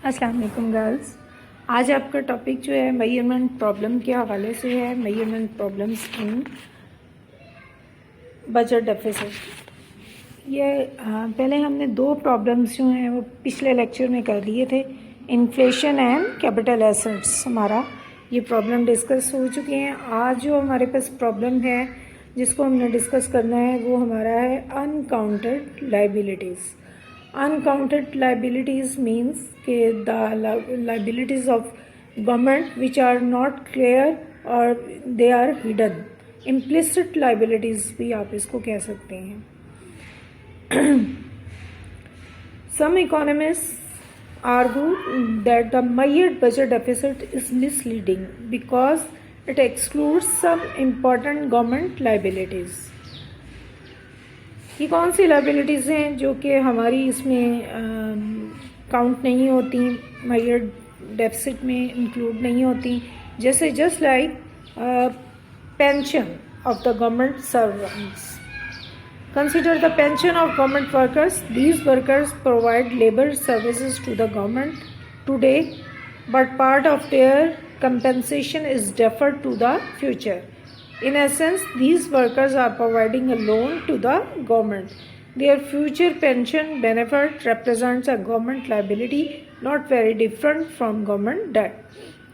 अस्सलाम वालेकुम गर्ल्स। आज आपका टॉपिक जो है मेजरमेंट प्रॉब्लम के हवाले से है, measurement problems in budget deficit. ये पहले हमने दो प्रॉब्लम्स जो हैं वो पिछले लेक्चर में कर लिए थे। इन्फ्लेशन एंड कैपिटल एसेट्स हमारा ये प्रॉब्लम डिस्कस हो चुके हैं। आज जो हमारे पास प्रॉब्लम है जिसको हमने डिस्कस करना है वो हमारा है uncounted liabilities. Uncounted liabilities means कि the liabilities of government which are not clear or they are hidden. Implicit liabilities भी आप इसको कह सकते हैं। Some economists argue that the measured budget deficit is misleading because it excludes some important government liabilities. ये कौन सी liabilities हैं जो कि हमारी इसमें काउंट नहीं होती, मेजर्ड डेफिसिट में इंक्लूड नहीं होती, जैसे just like pension of the government servants. Consider the pension of government workers. These workers provide labour services to the government today but part of their compensation is deferred to the future. In essence, these workers are providing a loan to the government. Their future pension benefit represents a government liability, not very different from government debt.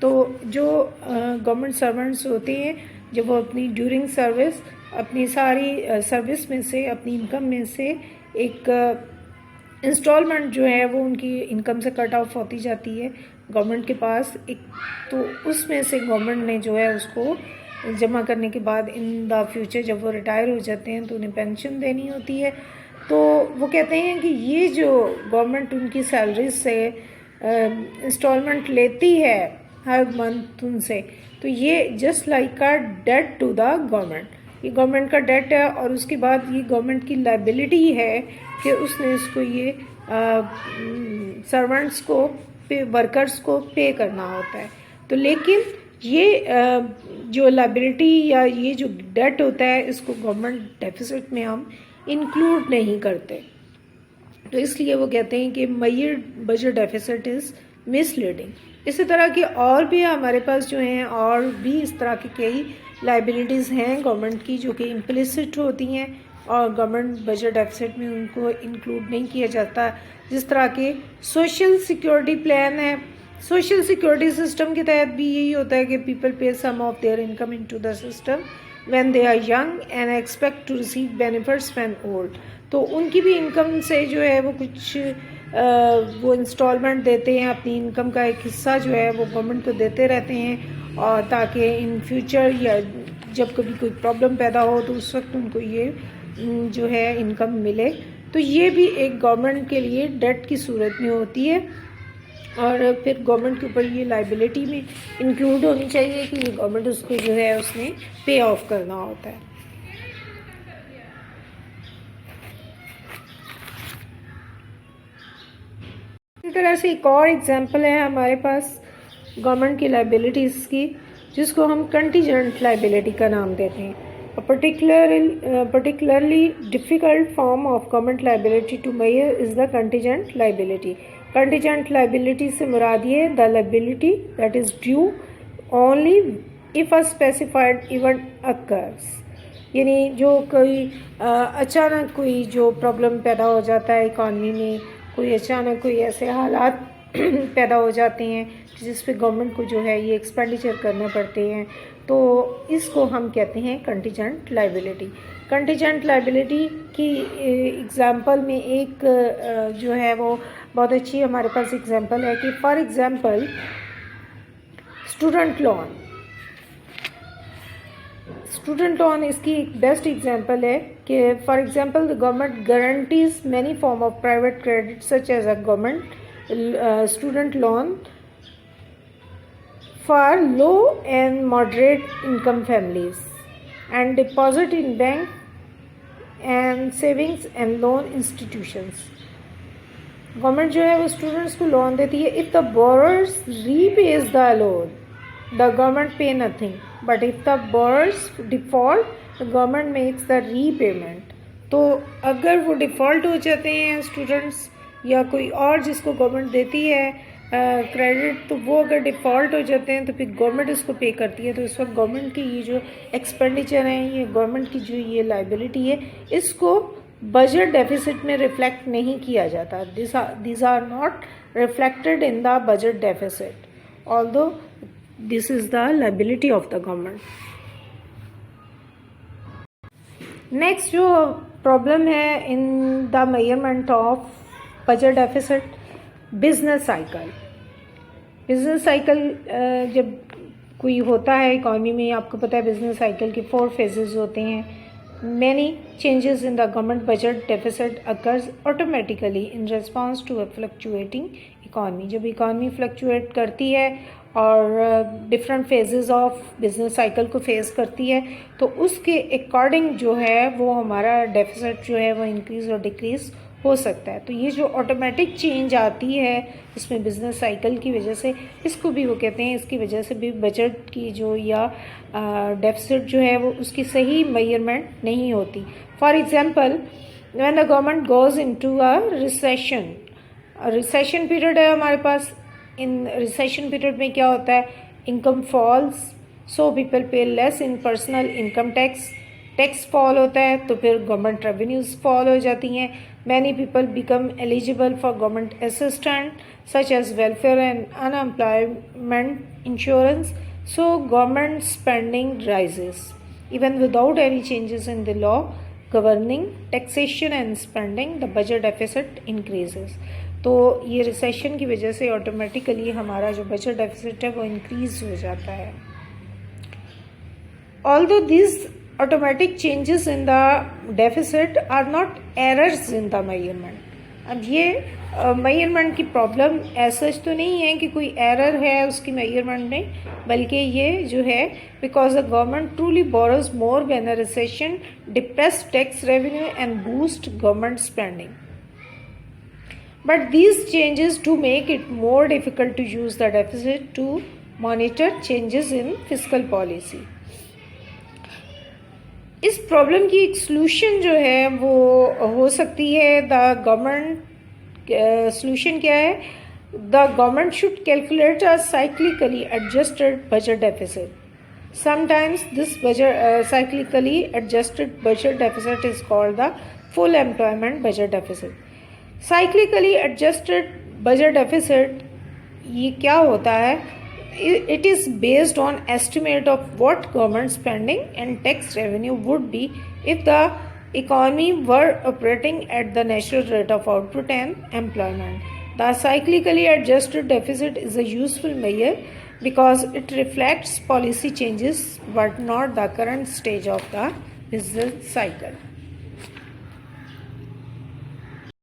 तो जो government servants होते हैं जब वो अपनी during service अपनी सारी service में से अपनी इनकम में से एक इंस्टॉलमेंट जो है वो उनकी इनकम से कट ऑफ होती जाती है गवर्नमेंट के पास एक, तो उसमें से गवर्नमेंट ने जो है उसको जमा करने के बाद इन द फ्यूचर जब वो रिटायर हो जाते हैं तो उन्हें पेंशन देनी होती है। तो वो कहते हैं कि ये जो गवर्नमेंट उनकी सैलरी से इंस्टॉलमेंट लेती है हर मंथ उनसे, तो ये just like a debt to the government. ये गवर्नमेंट का डेट है और उसके बाद ये गवर्नमेंट की लाइबिलिटी है कि उसने इसको ये सर्वेंट्स को वर्कर्स को पे करना होता है। तो लेकिन ये जो लाइबिलिटी या ये जो डेट होता है इसको गवर्नमेंट डेफिसिट में हम इंक्लूड नहीं करते, तो इसलिए वो कहते हैं कि measured budget deficit is misleading. इसी तरह की और भी हमारे पास जो हैं और भी इस तरह की कई लाइबिलिटीज़ हैं गवर्नमेंट की जो कि इम्प्लिसिट होती हैं और गवर्नमेंट बजट डेफिसिट में उनको इंक्लूड नहीं किया जाता। जिस तरह के सोशल सिक्योरिटी प्लान है, सोशल सिक्योरिटी सिस्टम के तहत भी यही होता है कि people pay some of their income into the system when they are young and expect to receive benefits when old. तो उनकी भी इनकम से जो है वो कुछ वो इंस्टॉलमेंट देते हैं, अपनी इनकम का एक हिस्सा जो है वो गवर्नमेंट को देते रहते हैं और ताकि इन फ्यूचर या जब कभी कोई प्रॉब्लम पैदा हो तो उस वक्त उनको ये जो है इनकम मिले। तो ये भी एक गवर्नमेंट के लिए डेट की सूरत में होती है और फिर गवर्नमेंट के ऊपर ये लाइबिलिटी में इंक्लूड होनी चाहिए कि ये गवर्नमेंट उसको जो है उसने पे ऑफ करना होता है। इसी तरह से एक और एग्जांपल है हमारे पास गवर्नमेंट की लाइबिलिटीज़ की जिसको हम कंटीजेंट लाइबिलिटी का नाम देते हैं। particularly difficult form of government liability to measure is the contingent liability. Contingent liability से मुराद ये the liability that is due only if a specified event occurs. यानी जो कोई अचानक कोई जो प्रॉब्लम पैदा हो जाता है इकॉनमी में, कोई अचानक कोई ऐसे हालात पैदा हो जाते हैं जिस पे गवर्नमेंट को जो है ये एक्सपेंडिचर करने पड़ते हैं, तो इसको हम कहते हैं कंटीजेंट लाइबिलिटी। कंटीजेंट लाइबिलिटी की एग्जांपल में एक जो है वो बहुत अच्छी हमारे पास एग्जांपल है कि फॉर एग्जांपल स्टूडेंट लोन इसकी एक बेस्ट एग्जांपल है कि for example the government guarantees many form of private credit such as a government student loan for low and moderate income families and deposit in bank and savings and loan institutions. Government जो है वो students को loan देती है। If the borrowers repays the loan the government pay nothing, but if the borrowers default the government makes the repayment. तो अगर वो default हो जाते हैं स्टूडेंट्स या कोई और जिसको गवर्नमेंट देती है क्रेडिट, तो वो अगर डिफ़ॉल्ट हो जाते हैं तो फिर गवर्नमेंट इसको पे करती है। तो इस वक्त गवर्नमेंट की ये जो एक्सपेंडिचर है, ये गवर्नमेंट की जो ये लाइबिलिटी है, इसको बजट डेफिसिट में रिफ्लेक्ट नहीं किया जाता। This are not reflected in the budget deficit, although this is the liability of the government. Next जो प्रॉब्लम है in the measurement of budget deficit, business cycle. Business cycle जब कोई होता है इकॉनमी में, आपको पता है बिजनेस साइकिल के 4 फेजेस होते हैं। Many changes in the government budget deficit occurs automatically in response to a fluctuating economy. जब इकॉनमी फ्लक्चुएट करती है और different phases of business cycle को फेस करती है, तो उसके अकॉर्डिंग जो है वो हमारा डेफिसिट जो है वो इंक्रीज़ और डिक्रीज़ हो सकता है। तो ये जो ऑटोमेटिक चेंज आती है इसमें बिजनेस साइकिल की वजह से, इसको भी वो कहते हैं, इसकी वजह से भी बजट की जो या डेफिसिट जो है वो उसकी सही मेजरमेंट नहीं होती। For example, when the government goes into a recession period है हमारे पास। इन रिसेशन पीरियड में क्या होता है, इनकम फॉल्स, सो पीपल पे less in personal income tax fall होता है, तो फिर गवर्नमेंट रेवेन्यूज़ फॉल हो जाती हैं। Many people become eligible for government assistant such as welfare and unemployment insurance, so government spending rises even without any changes in the law governing taxation and spending, the budget deficit increases. तो ये recession की वजह से automatically हमारा जो budget deficit है वो increase हो जाता है। Although this automatic changes in the deficit are not errors in the measurement। अब ये मेजरमेंट की प्रॉब्लम ऐसा तो नहीं है कि कोई एरर है उसकी मेजरमेंट में, बल्कि ये जो है because the government truly borrows more when a recession depress tax revenue and boost government spending, but these changes do make it more difficult to use the deficit to monitor changes in fiscal policy। इस problem की एक solution जो है वो हो सकती है, the government solution क्या है, the government should calculate a cyclically adjusted budget deficit. Sometimes this budget cyclically adjusted budget deficit is called the full employment budget deficit. Cyclically adjusted budget deficit ये क्या होता है, it is based on estimate of what government spending and tax revenue would be if the economy were operating at the natural rate of output and employment. The cyclically adjusted deficit is a useful measure because it reflects policy changes but not the current stage of the business cycle.